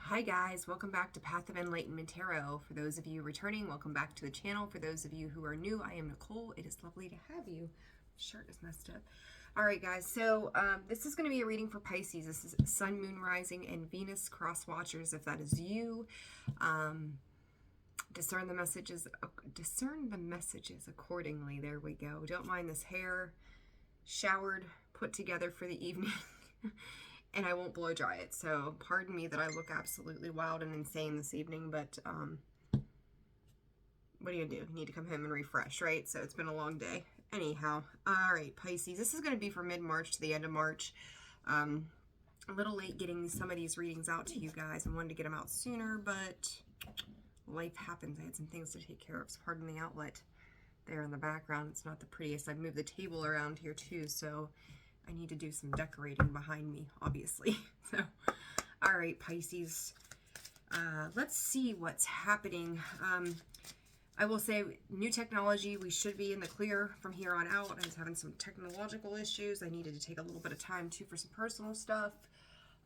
Hi guys, welcome back to Path of Enlightenment Tarot. For those of you returning, welcome back to the channel. For those of you who are new, I am Nicole. It is lovely to have you. Shirt is messed up. All right guys, so this is going to be a reading for Pisces. This is Sun, Moon, Rising, and Venus cross watchers. If that is you, discern the messages accordingly. There we go. Don't mind this hair, showered, put together for the evening. And I won't blow dry it, so pardon me that I look absolutely wild and insane this evening, but what do? You need to come home and refresh, right? So it's been a long day. Anyhow, all right, Pisces, this is going to be from mid-March to the end of March. A little late getting some of these readings out to you guys. I wanted to get them out sooner, but life happens. I had some things to take care of, so pardon the outlet there in the background. It's not the prettiest. I've moved the table around here too, so I need to do some decorating behind me, obviously. So, all right, Pisces. Let's see what's happening. I will say, new technology, we should be in the clear from here on out. I was having some technological issues. I needed to take a little bit of time, too, for some personal stuff.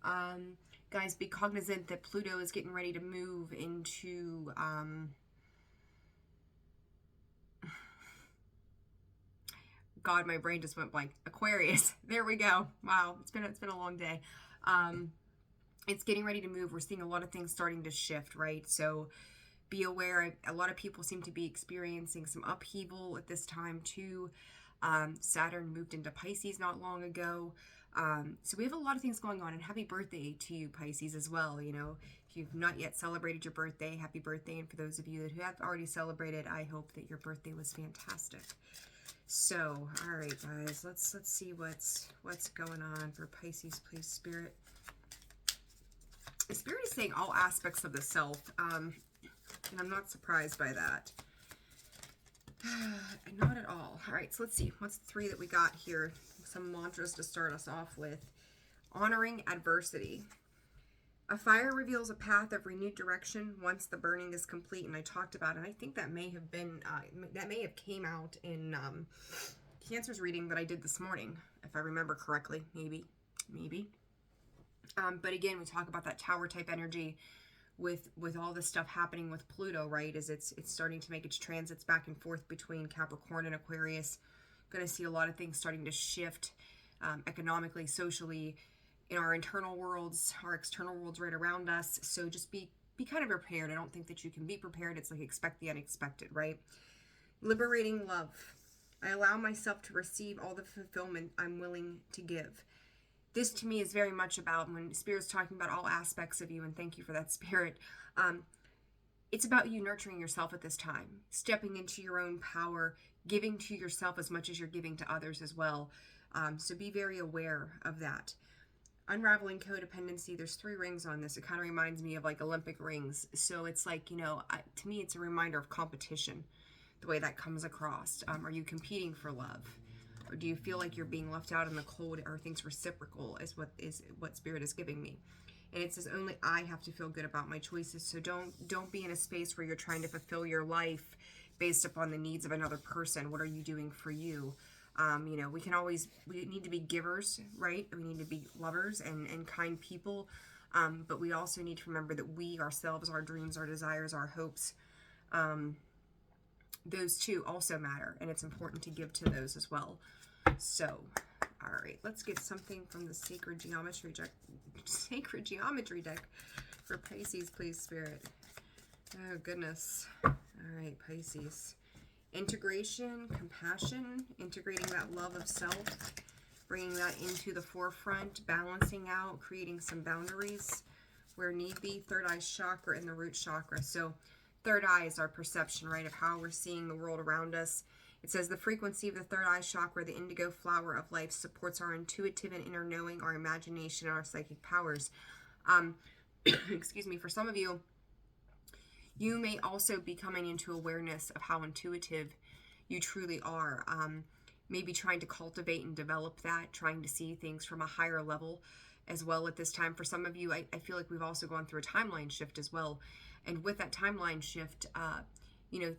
Guys, be cognizant that Pluto is getting ready to move into... God, my brain just went blank. Aquarius. There we go. Wow, it's been a long day. It's getting ready to move. We're seeing a lot of things starting to shift, right? So be aware. A lot of people seem to be experiencing some upheaval at this time too. Saturn moved into Pisces not long ago. So we have a lot of things going on, and happy birthday to you, Pisces, as well. You know, if you've not yet celebrated your birthday, happy birthday. And for those of you that have already celebrated, I hope that your birthday was fantastic. So, all right, guys, let's see what's going on for Pisces, please, Spirit. The Spirit is saying all aspects of the self, and I'm not surprised by that. Not at all. All right, so let's see. What's the three that we got here? Some mantras to start us off with. Honoring adversity. A fire reveals a path of renewed direction once the burning is complete, and I talked about it. And I think that may have been that may have came out in Cancer's reading that I did this morning, if I remember correctly. Maybe. But again, we talk about that tower type energy with all this stuff happening with Pluto, right? As it's starting to make its transits back and forth between Capricorn and Aquarius. Going to see a lot of things starting to shift economically, socially, in our internal worlds, our external worlds right around us. So just be kind of prepared. I don't think that you can be prepared. It's like expect the unexpected, right? Liberating love. I allow myself to receive all the fulfillment I'm willing to give. This to me is very much about when Spirit's talking about all aspects of you, and thank you for that, Spirit. It's about you nurturing yourself at this time, stepping into your own power, giving to yourself as much as you're giving to others as well. So be very aware of that. Unraveling codependency. There's 3 rings on this. It kind of reminds me of like Olympic rings. So it's like, you know, to me, it's a reminder of competition, the way that comes across. Are you competing for love? Or do you feel like you're being left out in the cold? Are things reciprocal is what Spirit is giving me. And it says only I have to feel good about my choices. So don't be in a space where you're trying to fulfill your life based upon the needs of another person. What are you doing for you? You know, we need to be givers, right? We need to be lovers and kind people. But we also need to remember that we ourselves, our dreams, our desires, our hopes, those two also matter. And it's important to give to those as well. So, all right, let's get something from the Sacred Geometry deck for Pisces, please, Spirit. Oh, goodness. All right, Pisces. Integration, compassion, integrating that love of self, bringing that into the forefront, balancing out, creating some boundaries where need be. Third eye chakra and the root chakra. So third eye is our perception, right, of how we're seeing the world around us. It says the frequency of the third eye chakra, the indigo flower of life, supports our intuitive and inner knowing, our imagination, and our psychic powers. Excuse me, for some of you, you may also be coming into awareness of how intuitive you truly are. Maybe trying to cultivate and develop that, trying to see things from a higher level as well at this time. For some of you, I feel like we've also gone through a timeline shift as well. And with that timeline shift, you know,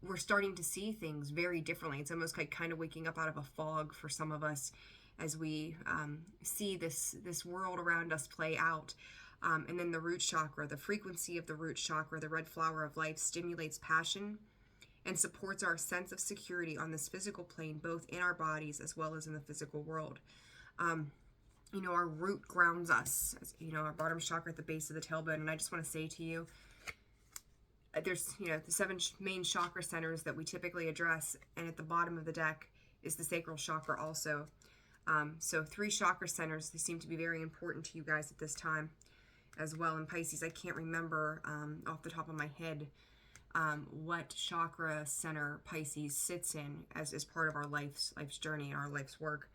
we're starting to see things very differently. It's almost like kind of waking up out of a fog for some of us as we see this world around us play out. And then the root chakra, the frequency of the root chakra, the red flower of life, stimulates passion and supports our sense of security on this physical plane, both in our bodies as well as in the physical world. You know, our root grounds us, you know, our bottom chakra at the base of the tailbone. And I just want to say to you, there's, you know, the 7 main chakra centers that we typically address. And at the bottom of the deck is the sacral chakra also. So 3 chakra centers, they seem to be very important to you guys at this time as well. In Pisces, I can't remember off the top of my head what chakra center Pisces sits in as part of our life's journey and our life's work.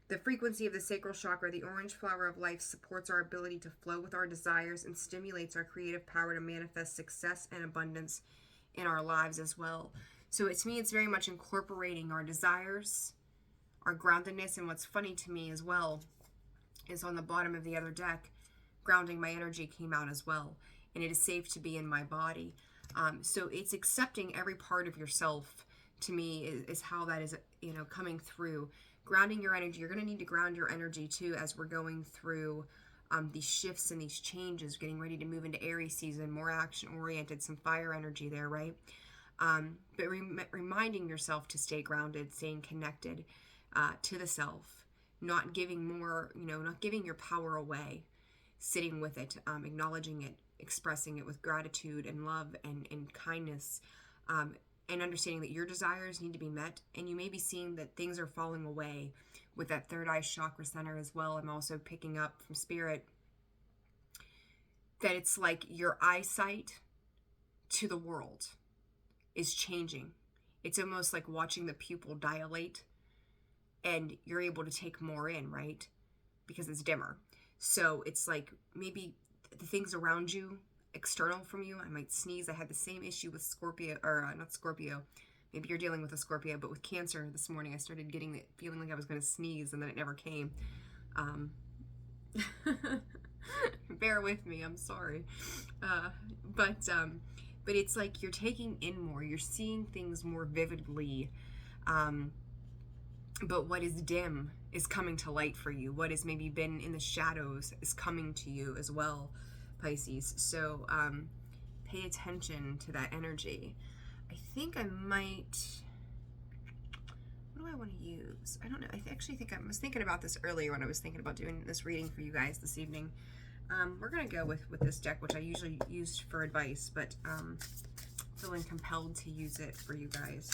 The frequency of the sacral chakra, the orange flower of life, supports our ability to flow with our desires and stimulates our creative power to manifest success and abundance in our lives as well. So to me, it's very much incorporating our desires, our groundedness, and what's funny to me as well is on the bottom of the other deck, grounding my energy came out as well, and it is safe to be in my body. So it's accepting every part of yourself, to me, is how that is, you know, coming through. Grounding your energy. You're going to need to ground your energy too as we're going through these shifts and these changes, getting ready to move into Aries season, more action oriented, some fire energy there, right? But reminding yourself to stay grounded, staying connected to the self, not giving more, you know, not giving your power away, sitting with it, acknowledging it, expressing it with gratitude and love and kindness, and understanding that your desires need to be met. And you may be seeing that things are falling away with that third eye chakra center as well. I'm also picking up from spirit that it's like your eyesight to the world is changing. It's almost like watching the pupil dilate and you're able to take more in, right? Because it's dimmer. So it's like maybe the things around you, external from you, I might sneeze. I had the same issue with Scorpio, or not Scorpio. Maybe you're dealing with a Scorpio, but with Cancer this morning, I started getting the feeling like I was going to sneeze, and then it never came. Bear with me. I'm sorry. But it's like you're taking in more. You're seeing things more vividly. But what is dim is coming to light for you. What has maybe been in the shadows is coming to you as well, Pisces. So pay attention to that energy. I think I might, what do I want to use? I don't know. I was thinking about this earlier when I was thinking about doing this reading for you guys this evening. We're going to go with this deck, which I usually use for advice, but feeling compelled to use it for you guys.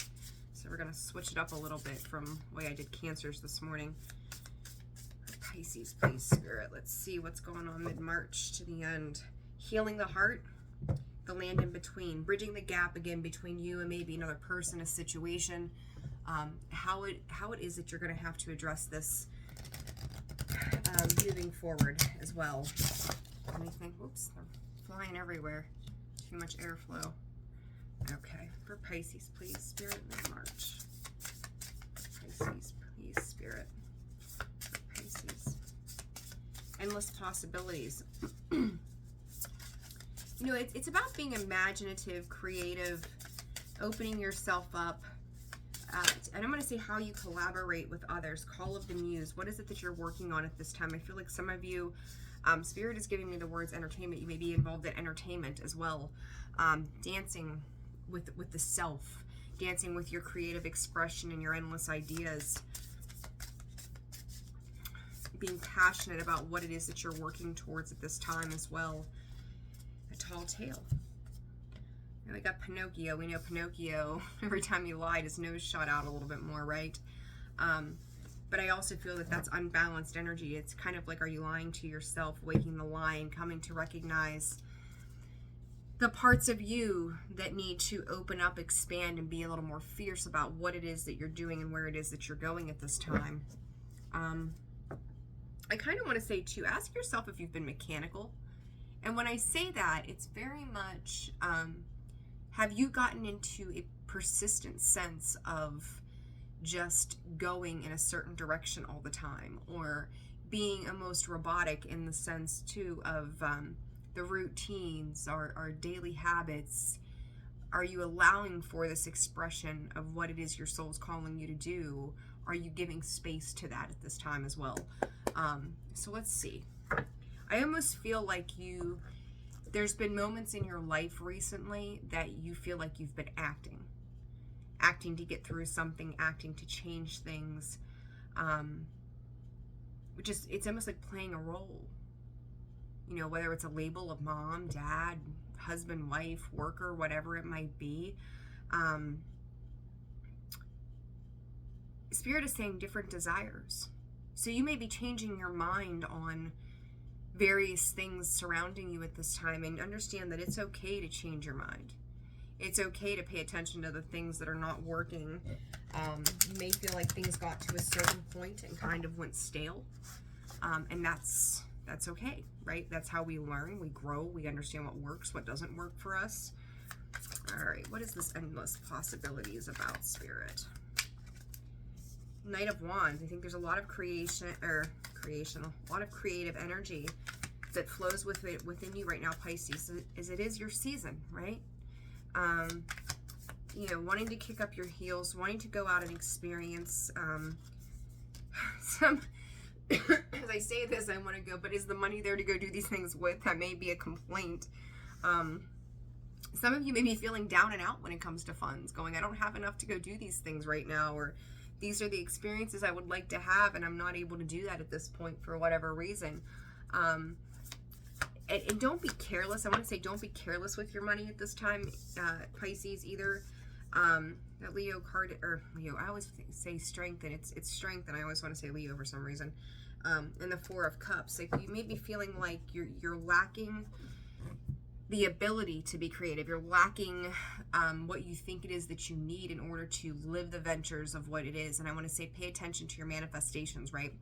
So we're going to switch it up a little bit from the way I did Cancers this morning. Pisces, please, Spirit. Let's see what's going on mid-March to the end. Healing the heart, the land in between, bridging the gap again between you and maybe another person, a situation. How it is that you're going to have to address this moving forward as well. Anything? Whoops, they're flying everywhere. Too much airflow. Okay, for Pisces, please, Spirit, mid-March. Pisces, please, Spirit. Pisces. Endless possibilities. You know, it's about being imaginative, creative, opening yourself up. And I'm going to say how you collaborate with others. Call of the Muse. What is it that you're working on at this time? I feel like some of you, Spirit is giving me the words entertainment. You may be involved in entertainment as well. Dancing with the self. Dancing with your creative expression and your endless ideas. Being passionate about what it is that you're working towards at this time as well. A tall tale. And we got Pinocchio. We know Pinocchio, every time he lied, his nose shot out a little bit more, right? But I also feel that that's unbalanced energy. It's kind of like, are you lying to yourself, waking the line, coming to recognize the parts of you that need to open up, expand, and be a little more fierce about what it is that you're doing and where it is that you're going at this time. I kind of want to say, too, ask yourself if you've been mechanical. And when I say that, it's very much, have you gotten into a persistent sense of just going in a certain direction all the time, or being almost robotic in the sense, too, of the routines, our daily habits? Are you allowing for this expression of what it is your soul's calling you to do? Are you giving space to that at this time as well? So let's see. I almost feel like there's been moments in your life recently that you feel like you've been acting to get through something, acting to change things, which is, it's almost like playing a role, you know, whether it's a label of mom, dad, husband, wife, worker, whatever it might be. Spirit is saying different desires. So you may be changing your mind on various things surrounding you at this time, and understand that it's okay to change your mind. It's okay to pay attention to the things that are not working. You may feel like things got to a certain point and kind of went stale. And that's okay, right? That's how we learn, we grow, we understand what works, what doesn't work for us. All right, what is this endless possibilities about, Spirit? Knight of Wands. I think there's a lot of a lot of creative energy that flows within you right now, Pisces, as it is your season, right? You know, wanting to kick up your heels, wanting to go out and experience some, as I say this, I want to go, but is the money there to go do these things with? That may be a complaint. Some of you may be feeling down and out when it comes to funds, going, I don't have enough to go do these things right now, or these are the experiences I would like to have, and I'm not able to do that at this point for whatever reason. And don't be careless. I want to say don't be careless with your money at this time, Pisces, either. That Leo card, or Leo, I always say strength, and it's strength, and I always want to say Leo for some reason. And the Four of Cups. Like, you may be feeling like you're lacking the ability to be creative. You're lacking what you think it is that you need in order to live the ventures of what it is. And I want to say pay attention to your manifestations, right?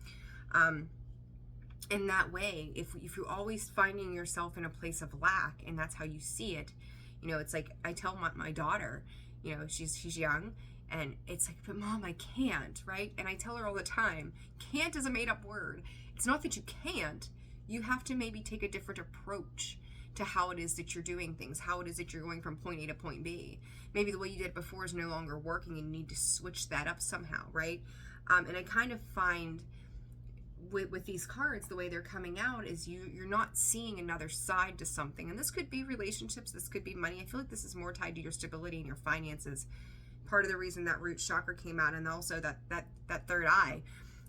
In that way, if you're always finding yourself in a place of lack, and that's how you see it, you know, it's like I tell my daughter, you know, she's young, and it's like, but mom, I can't, right? And I tell her all the time, can't is a made-up word. It's not that you can't. You have to maybe take a different approach to how it is that you're doing things, how it is that you're going from point A to point B. Maybe the way you did it before is no longer working, and you need to switch that up somehow, right? And I kind of find with these cards, the way they're coming out is you're not seeing another side to something. And this could be relationships, this could be money. I feel like this is more tied to your stability and your finances. Part of the reason that root chakra came out, and also that third eye.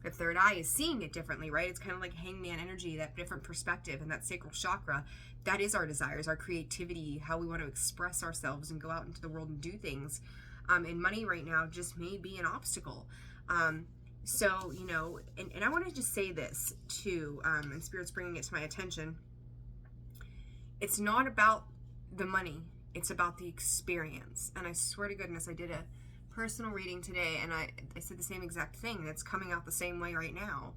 The third eye is seeing it differently, right? It's kind of like hangman energy, that different perspective, and that sacral chakra. That is our desires, our creativity, how we want to express ourselves and go out into the world and do things. And money right now just may be an obstacle. So, you know, and I want to just say this too, and Spirit's bringing it to my attention. It's not about the money. It's about the experience. And I swear to goodness, I did a personal reading today, and I said the same exact thing, and it's coming out the same way right now.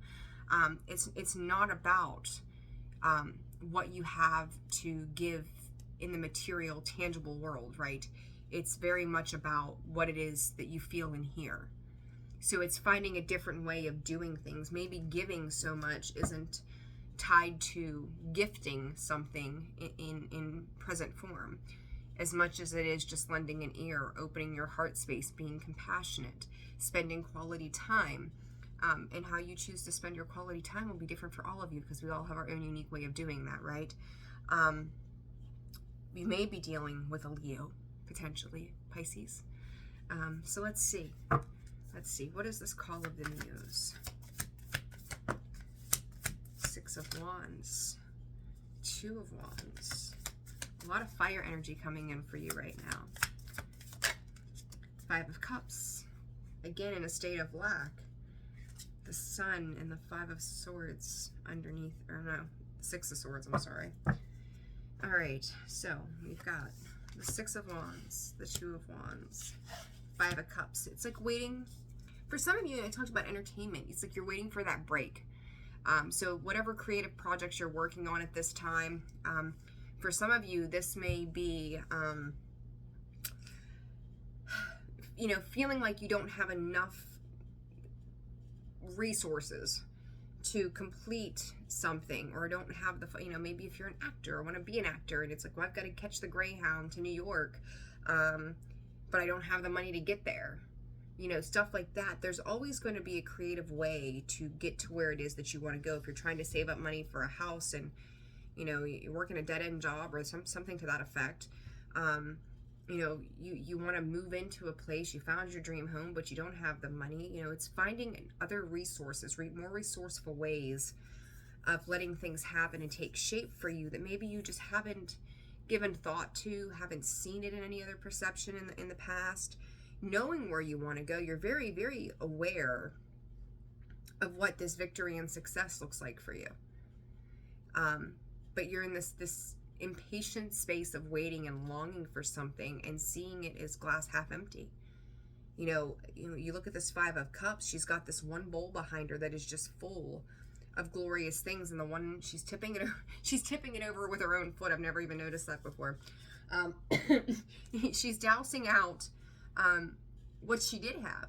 It's not about what you have to give in the material, tangible world, right? It's very much about what it is that you feel in here. So it's finding a different way of doing things. Maybe giving so much isn't tied to gifting something in present form, as much as it is just lending an ear, opening your heart space, being compassionate, spending quality time. And how you choose to spend your quality time will be different for all of you, because we all have our own unique way of doing that, right? We may be dealing with a Leo, potentially, Pisces. So let's see. What is this call of the Muse? Six of Wands. Two of Wands. A lot of fire energy coming in for you right now. Five of Cups. Again, in a state of lack. The Sun and the Five of Swords underneath, or no, Six of Swords, I'm sorry. All right, so we've got the Six of Wands, the Two of Wands, Five of Cups. It's like waiting, for some of you, I talked about entertainment, it's like you're waiting for that break. So whatever creative projects you're working on at this time, for some of you, this may be, you know, feeling like you don't have enough resources to complete something, or don't have the, you know, maybe if you're an actor or want to be an actor, and it's like, well, I've got to catch the Greyhound to New York, but I don't have the money to get there, you know, stuff like that. There's always going to be a creative way to get to where it is that you want to go. If you're trying to save up money for a house and You know, you're working a dead-end job or something to that effect. You know, you want to move into a place, you found your dream home, but you don't have the money. You know, it's finding other resources, more resourceful ways of letting things happen and take shape for you that maybe you just haven't given thought to, haven't seen it in any other perception in the past. Knowing where you want to go, you're very, very aware of what this victory and success looks like for you. But you're in this impatient space of waiting and longing for something and seeing it as glass half empty. You know, you look at this Five of Cups, she's got this one bowl behind her that is just full of glorious things, and the one she's tipping it over with her own foot. I've never even noticed that before. She's dousing out what she did have.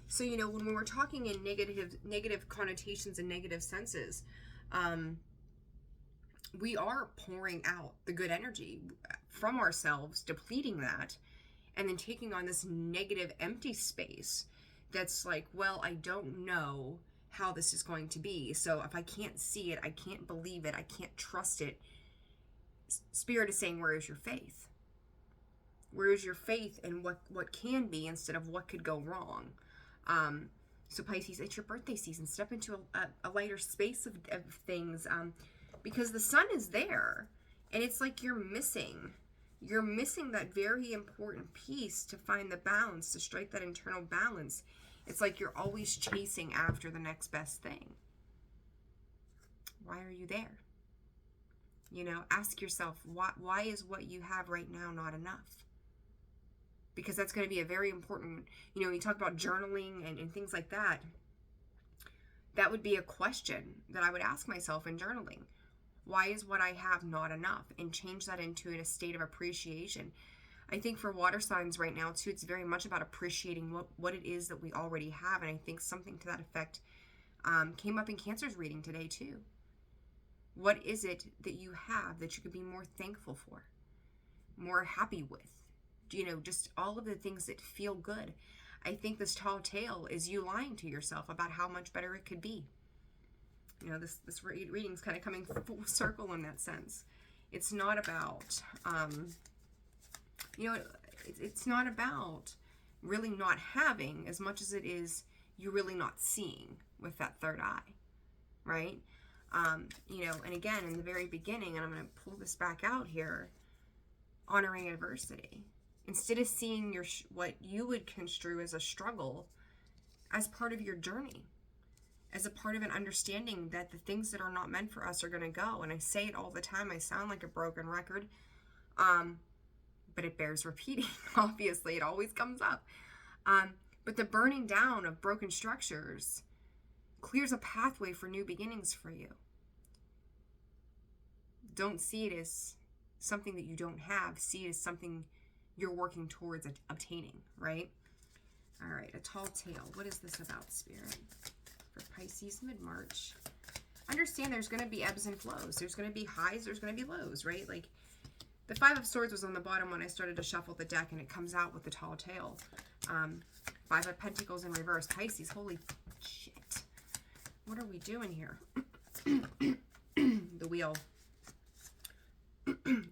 So, you know, when we're talking in negative connotations and negative senses, we are pouring out the good energy from ourselves, depleting that, and then taking on this negative empty space that's like, well, I don't know how this is going to be. So if I can't see it, I can't believe it, I can't trust it. Spirit is saying, where is your faith? Where is your faith in what can be instead of what could go wrong? So Pisces, it's your birthday season. Step into a lighter space of things, because the sun is there, and it's like you're missing that very important piece to find the balance, to strike that internal balance. It's like you're always chasing after the next best thing. Why are you there? You know, ask yourself, why is what you have right now not enough? Because that's going to be a very important, you know, when you talk about journaling and things like that, that would be a question that I would ask myself in journaling. Why is what I have not enough? And change that into a state of appreciation. I think for water signs right now, too, it's very much about appreciating what it is that we already have. And I think something to that effect came up in Cancer's reading today, too. What is it that you have that you could be more thankful for, more happy with? You know, just all of the things that feel good. I think this tall tale is you lying to yourself about how much better it could be. You know, this reading's kind of coming full circle in that sense. It's not about, you know, it's not about really not having as much as it is you really not seeing with that third eye, right? You know, and again, in the very beginning, and I'm going to pull this back out here, honoring adversity. Instead of seeing what you would construe as a struggle as part of your journey, as a part of an understanding that the things that are not meant for us are going to go. And I say it all the time. I sound like a broken record, but it bears repeating. Obviously, it always comes up. But the burning down of broken structures clears a pathway for new beginnings for you. Don't see it as something that you don't have. See it as something you're working towards obtaining, right? All right, a tall tale. What is this about, Spirit? For Pisces mid-March. Understand there's going to be ebbs and flows. There's going to be highs, there's going to be lows, right? Like the Five of Swords was on the bottom when I started to shuffle the deck, and it comes out with the tall tale. Five of Pentacles in reverse. Pisces, holy shit. What are we doing here? The wheel.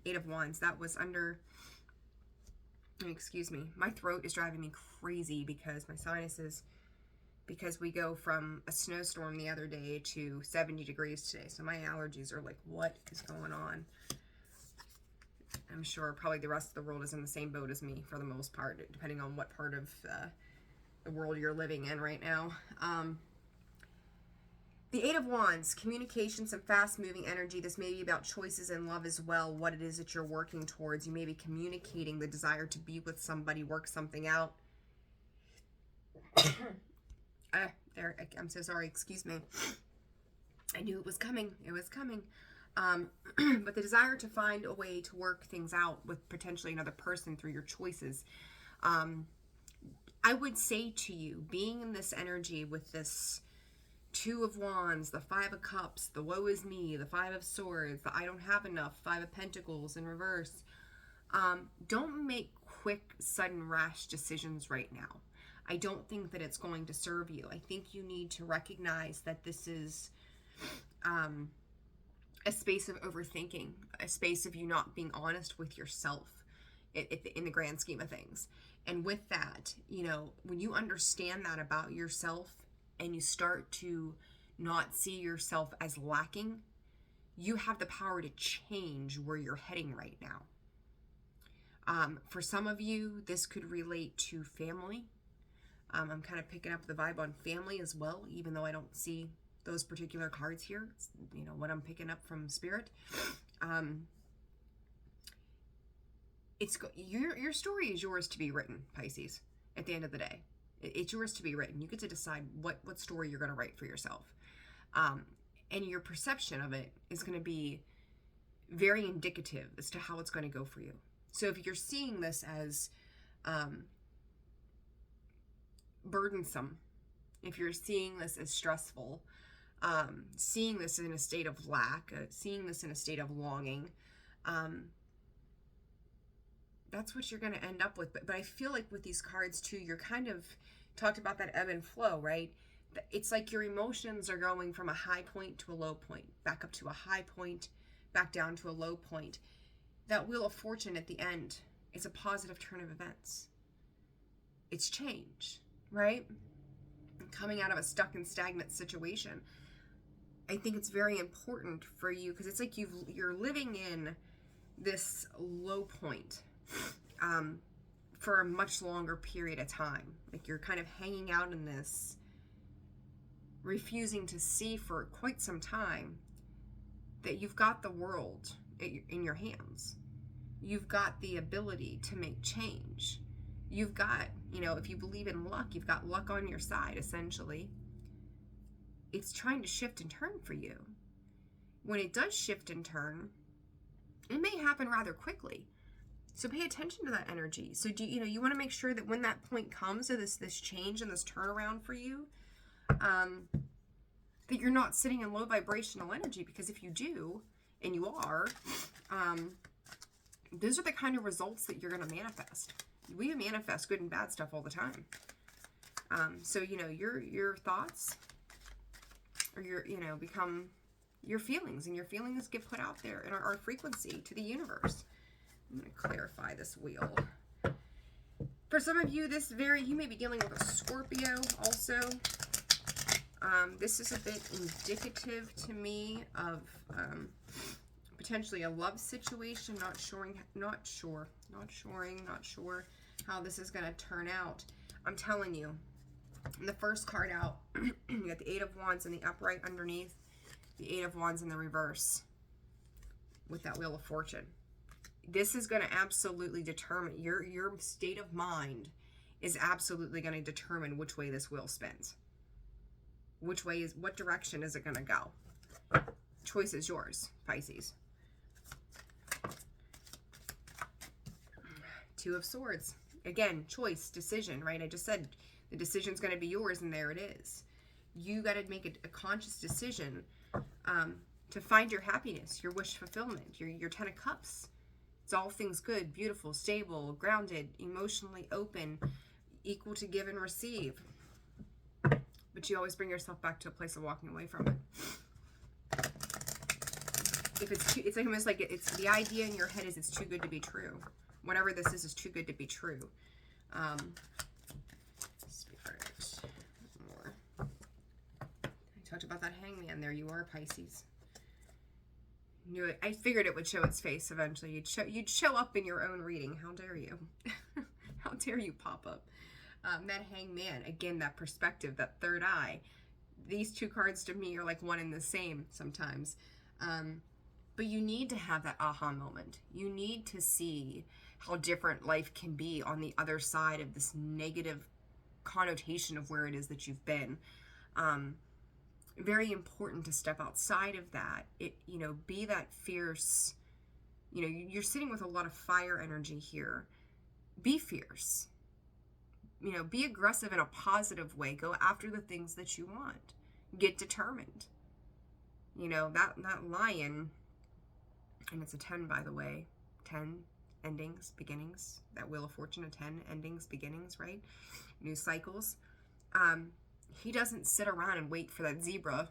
Eight of Wands. That was under... Excuse me. My throat is driving me crazy because my sinuses... Because we go from a snowstorm the other day to 70 degrees today. So my allergies are like, what is going on? I'm sure probably the rest of the world is in the same boat as me for the most part, depending on what part of the world you're living in right now. The Eight of Wands, communication, some fast-moving energy. This may be about choices in love as well, what it is that you're working towards. You may be communicating the desire to be with somebody, work something out. There, I'm so sorry, excuse me. I knew it was coming. It was coming. But the desire to find a way to work things out with potentially another person through your choices. I would say to you, being in this energy with this Two of Wands, the Five of Cups, the woe is me, the Five of Swords, the I don't have enough, Five of Pentacles in reverse. Don't make quick, sudden, rash decisions right now. I don't think that it's going to serve you. I think you need to recognize that this is a space of overthinking, a space of you not being honest with yourself in the grand scheme of things. And with that, you know, when you understand that about yourself and you start to not see yourself as lacking, you have the power to change where you're heading right now. For some of you, this could relate to family. I'm kind of picking up the vibe on family as well, even though I don't see those particular cards here. It's, you know, what I'm picking up from Spirit. Your story is yours to be written, Pisces. At the end of the day, it's yours to be written. You get to decide what story you're going to write for yourself, and your perception of it is going to be very indicative as to how it's going to go for you. So if you're seeing this as burdensome, if you're seeing this as stressful, seeing this in a state of lack, seeing this in a state of longing, that's what you're going to end up with. But I feel like with these cards too, you're kind of talked about that ebb and flow, right? It's like your emotions are going from a high point to a low point, back up to a high point, back down to a low point. That Wheel of Fortune at the end, it's a positive turn of events. It's change, right? Coming out of a stuck and stagnant situation. I think it's very important for you because it's like you're living in this low point for a much longer period of time. Like you're kind of hanging out in this, refusing to see for quite some time that you've got the world in your hands. You've got the ability to make change. You've got, you know, if you believe in luck, you've got luck on your side, essentially. It's trying to shift and turn for you. When it does shift and turn, it may happen rather quickly. So pay attention to that energy. So you want to make sure that when that point comes to this change and this turnaround for you, that you're not sitting in low vibrational energy, because if you do, and you are, those are the kind of results that you're going to manifest. We manifest good and bad stuff all the time. So, you know, your thoughts or become your feelings, and your feelings get put out there in our frequency to the universe. I'm going to clarify this wheel. For some of you, you may be dealing with a Scorpio also. This is a bit indicative to me of potentially a love situation. Not sure how this is going to turn out. I'm telling you, the first card out, you got the Eight of Wands in the upright underneath, the Eight of Wands in the reverse with that Wheel of Fortune. This is going to absolutely determine your state of mind, is absolutely going to determine which way this wheel spins. What direction is it going to go? Choice is yours, Pisces. Two of Swords. Again, choice, decision, right? I just said the decision's going to be yours, and there it is. You got to make a conscious decision to find your happiness, your wish fulfillment, your Ten of Cups. It's all things good, beautiful, stable, grounded, emotionally open, equal to give and receive. But you always bring yourself back to a place of walking away from it. If it's like almost like it's the idea in your head is it's too good to be true. Whatever this is too good to be true. Spirit, more. I talked about that Hangman. There you are, Pisces. Knew it. I figured it would show its face eventually. You'd show up in your own reading. How dare you? How dare you pop up? That Hangman, again, that perspective, that third eye. These two cards to me are like one and the same sometimes. But you need to have that aha moment. You need to see how different life can be on the other side of this negative connotation of where it is that you've been. Very important to step outside of that. Be that fierce. You're sitting with a lot of fire energy here. Be fierce. Be aggressive in a positive way. Go after the things that you want. Get determined. That lion, and it's a 10, by the way. 10 endings, beginnings. That Wheel of Fortune, a 10 endings, beginnings, right? New cycles. He doesn't sit around and wait for that zebra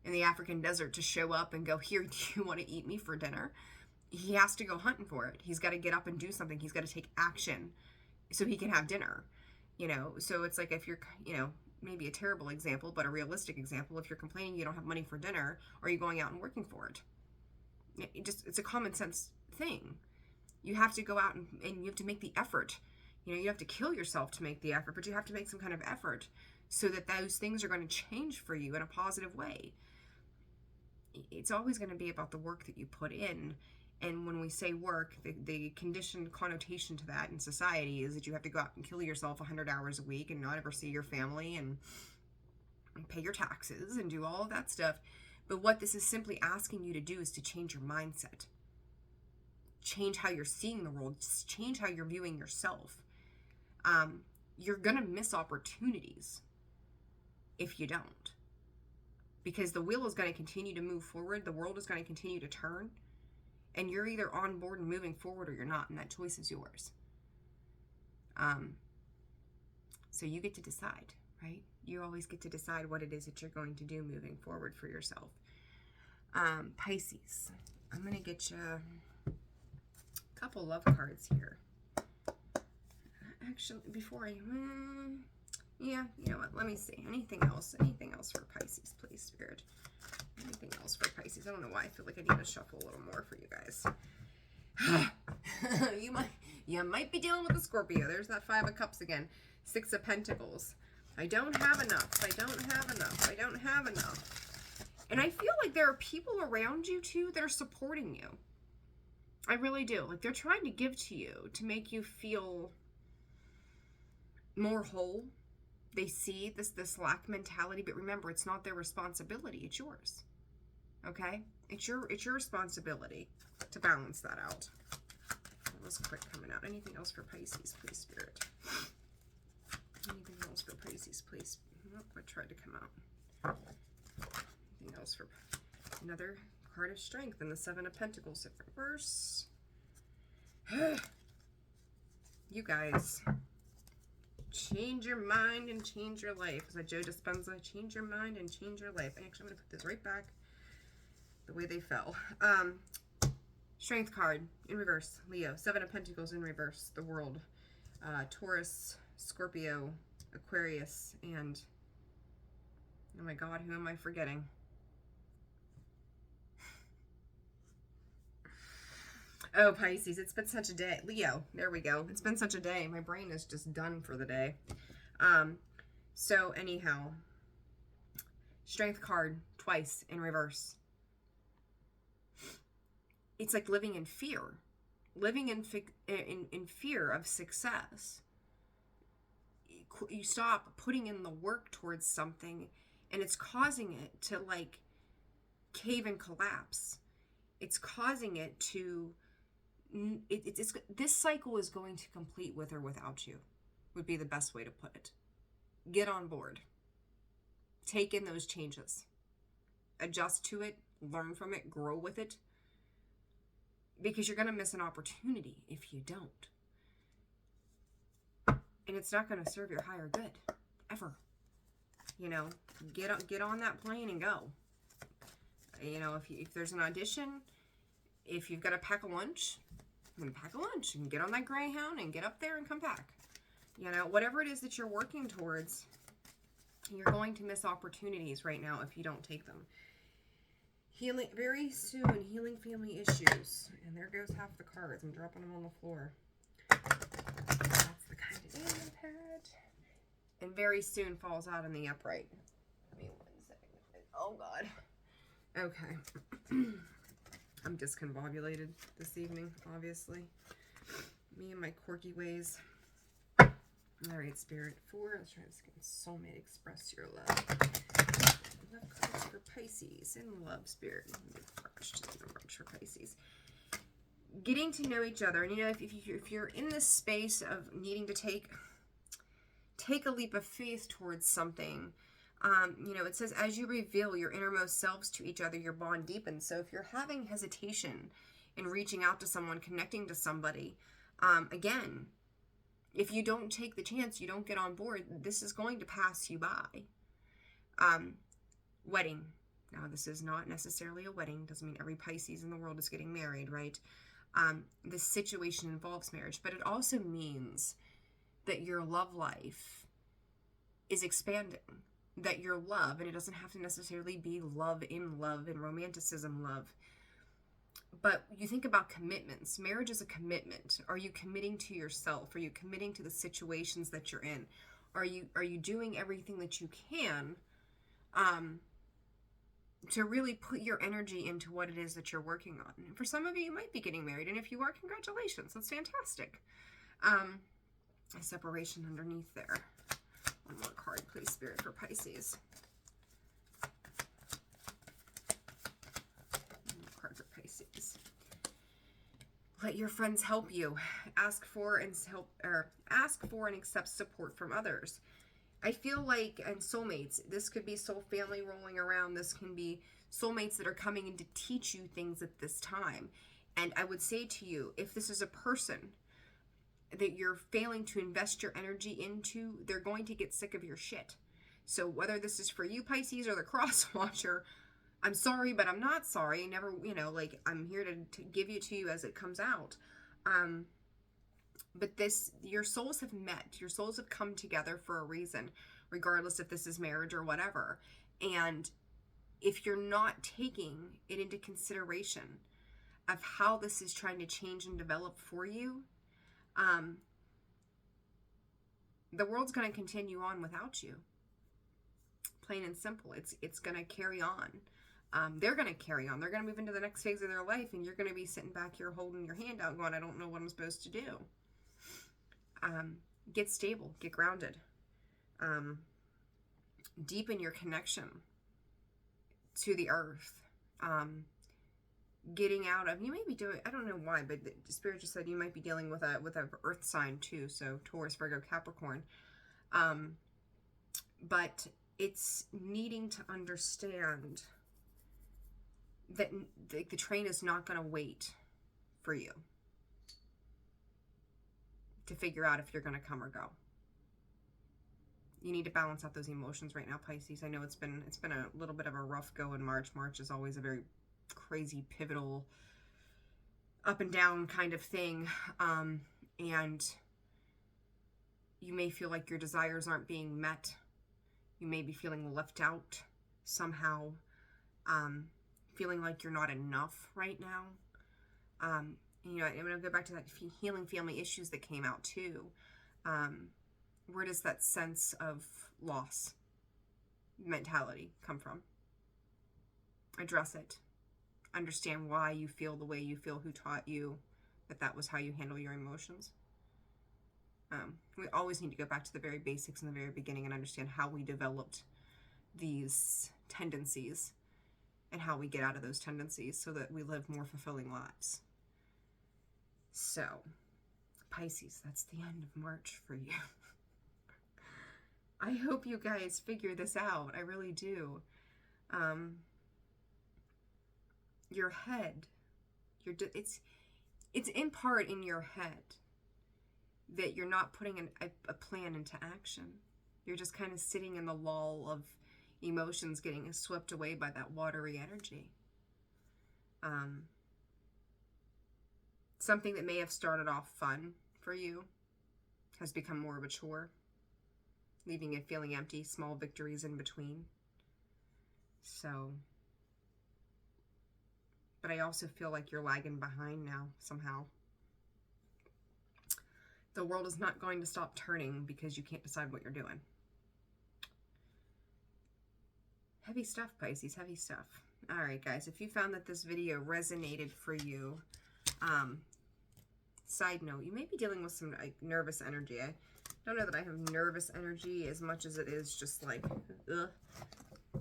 in the African desert to show up and go, here, do you want to eat me for dinner? He has to go hunting for it. He's got to get up and do something. He's got to take action so he can have dinner, you know? So it's like, if you're, you know, maybe a terrible example, but a realistic example, if you're complaining you don't have money for dinner, are you going out and working for it? It's a common sense thing. You have to go out and you have to make the effort. You know, you have to kill yourself to make the effort, but you have to make some kind of effort so that those things are going to change for you in a positive way. It's always going to be about the work that you put in. And when we say work, the conditioned connotation to that in society is that you have to go out and kill yourself 100 hours a week and not ever see your family and pay your taxes and do all of that stuff. But what this is simply asking you to do is to change your mindset. Change how you're seeing the world. Change how you're viewing yourself. You're going to miss opportunities if you don't. Because the wheel is going to continue to move forward. The world is going to continue to turn. And you're either on board and moving forward or you're not. And that choice is yours. So you get to decide, right? You always get to decide what it is that you're going to do moving forward for yourself. Pisces. I'm going to get you a couple love cards here. Actually, before I... yeah, you know what? Let me see. Anything else? Anything else for Pisces, please, Spirit? Anything else for Pisces? I don't know why. I feel like I need to shuffle a little more for you guys. You might be dealing with a Scorpio. There's that 5 of Cups again. 6 of Pentacles. I don't have enough. I don't have enough. I don't have enough. And I feel like there are people around you, too, that are supporting you. I really do. Like, they're trying to give to you to make you feel more whole. They see this lack mentality, but remember, it's not their responsibility. It's yours. Okay? It's your responsibility to balance that out. That was quick coming out. Anything else for Pisces, please, Spirit? Anything else for Pisces, please? Nope, I tried to come out. Anything else for another card of strength and the 7 of Pentacles in reverse? You guys, change your mind and change your life. Is that Joe Dispenza? Change your mind and change your life. Actually, I'm going to put this right back the way they fell. Strength card in reverse. Leo. 7 of Pentacles in reverse. The World. Taurus, Scorpio, Aquarius, and... oh my God, who am I forgetting? Oh, Pisces, it's been such a day. Leo, there we go. It's been such a day. My brain is just done for the day. So anyhow, strength card twice in reverse. It's like living in fear. Living in fear of success. You stop putting in the work towards something, and it's causing it to, like, cave and collapse. It's causing it to... this cycle is going to complete with or without you, would be the best way to put it. Get on board. Take in those changes. Adjust to it. Learn from it. Grow with it. Because you're going to miss an opportunity if you don't. And it's not going to serve your higher good. Ever. You know, get on that plane and go. You know, if there's an audition, if you've got to pack a lunch, I'm going to pack a lunch and get on that Greyhound and get up there and come back. You know, whatever it is that you're working towards, you're going to miss opportunities right now if you don't take them. Healing, very soon, healing family issues. And there goes half the cards. I'm dropping them on the floor. That's the kind of alien pad. And very soon falls out in the upright. Give me 1 second. Oh, God. Okay. I'm discombobulated this evening, obviously. Me and my quirky ways. All right, Spirit. 4. Let's try this again. Soulmate, express your love. Love cards for Pisces and love, Spirit. For Pisces. Getting to know each other. And, you know, if you're in this space of needing to take a leap of faith towards something, you know, it says, as you reveal your innermost selves to each other, your bond deepens. So if you're having hesitation in reaching out to someone, connecting to somebody, again, if you don't take the chance, you don't get on board, this is going to pass you by. Wedding. Now, this is not necessarily a wedding. Doesn't mean every Pisces in the world is getting married, right? This situation involves marriage, but it also means that your love life is expanding. That your love, and it doesn't have to necessarily be love and romanticism love, but you think about commitments. Marriage is a commitment. Are you committing to yourself? Are you committing to the situations that you're in? Are you doing everything that you can to really put your energy into what it is that you're working on? And for some of you, you might be getting married, and if you are, congratulations. That's fantastic. A separation underneath there. One more card, please, Spirit, for Pisces. One more card for Pisces. Let your friends help you. Ask for and accept support from others. I feel like, and soulmates, this could be soul family rolling around. This can be soulmates that are coming in to teach you things at this time. And I would say to you, if this is a person that you're failing to invest your energy into, they're going to get sick of your shit. So whether this is for you, Pisces, or the cross watcher, I'm sorry, but I'm not sorry. Never, like, I'm here to give it to you as it comes out. But your souls have met. Your souls have come together for a reason, regardless if this is marriage or whatever. And if you're not taking it into consideration of how this is trying to change and develop for you, the world's going to continue on without you. Plain and simple. It's going to carry on. They're going to carry on. They're going to move into the next phase of their life, and you're going to be sitting back here holding your hand out going, I don't know what I'm supposed to do. Get stable. Get grounded. Deepen your connection to the earth. Getting out of, you may be doing, I don't know why, but the Spirit just said you might be dealing with a earth sign too, so Taurus, Virgo, Capricorn. But it's needing to understand that the train is not going to wait for you to figure out if you're going to come or go. You need to balance out those emotions right now, Pisces. I know it's been a little bit of a rough go in March. March is always a very crazy, pivotal, up and down kind of thing. And you may feel like your desires aren't being met. You may be feeling left out somehow. Feeling like you're not enough right now. I'm going to go back to that healing family issues that came out too. Where does that sense of loss mentality come from? Address it. Understand why you feel the way you feel, who taught you that was how you handle your emotions. We always need to go back to the very basics in the very beginning and understand how we developed these tendencies and how we get out of those tendencies so that we live more fulfilling lives. So, Pisces, that's the end of March for you. I hope you guys figure this out. I really do. Your head, it's in part in your head that you're not putting a plan into action. You're just kind of sitting in the lull of emotions getting swept away by that watery energy. Something that may have started off fun for you has become more of a chore, leaving it feeling empty, small victories in between. So, but I also feel like you're lagging behind now somehow. The world is not going to stop turning because you can't decide what you're doing. Heavy stuff, Pisces, heavy stuff. All right, guys, if you found that this video resonated for you, side note, you may be dealing with some nervous energy. I don't know that I have nervous energy as much as it is just like, ugh,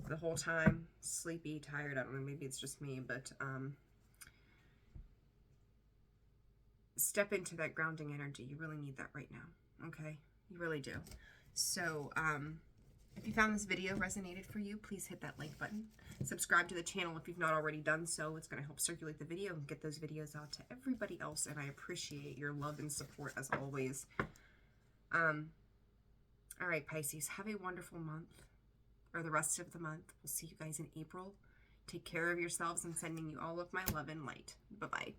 the whole time, sleepy, tired. I don't know, maybe it's just me, but step into that grounding energy. You really need that right now, okay? You really do. So, if you found this video resonated for you, please hit that like button. Subscribe to the channel if you've not already done so. It's going to help circulate the video and get those videos out to everybody else, and I appreciate your love and support as always. All right, Pisces, have a wonderful month, or the rest of the month. We'll see you guys in April. Take care of yourselves. I'm sending you all of my love and light. Bye-bye.